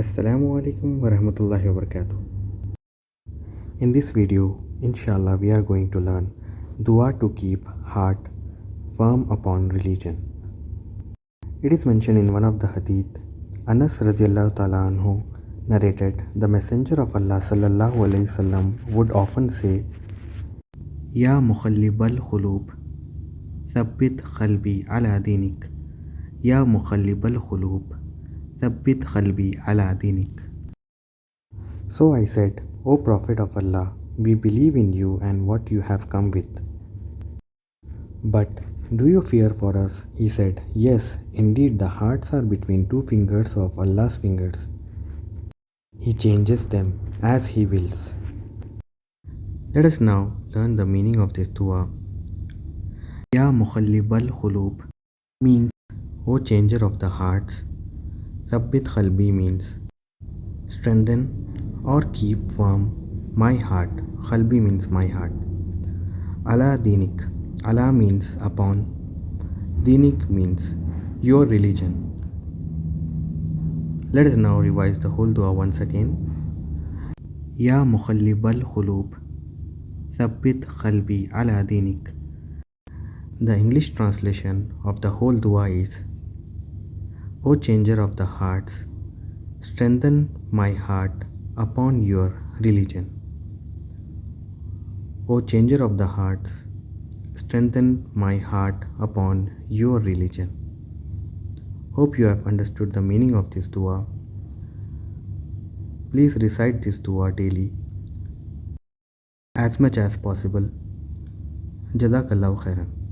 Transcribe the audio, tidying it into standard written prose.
Assalamu alaikum wa rahmatullahi wa barakatuh. In this video, inshallah, we are going to learn dua to keep heart firm upon religion. It is mentioned in one of the Hadith. Anas radiallahu ta'ala anhu narrated, the Messenger of Allah sallallahu alayhi wasallam would often say, Ya Muqallibal Qulub, Thabbit Qalbi ala Dinik. Ya Muqallibal Qulub, Thabbit Qalbi ala Dinik. So I said, O Prophet of Allah, we believe in you and what you have come with. But do you fear for us? He said, Yes, indeed the hearts are between two fingers of Allah's fingers. He changes them as He wills. Let us now learn the meaning of this dua. Ya Muqallibal Qulub means, O changer of the hearts. Thabbit Qalbi means, strengthen or keep firm my heart. Qalbi means my heart. Ala Dinik. Allah means upon. Dinik means your religion. Let us now revise the whole dua once again. Ya Muqallibal Qulub, Thabbit Qalbi ala Dinik. The English translation of the whole dua is, O changer of the hearts, strengthen my heart upon your religion. O changer of the hearts, strengthen my heart upon your religion. Hope you have understood the meaning of this dua. Please recite this dua daily as much as possible. Jazakallahu khairan.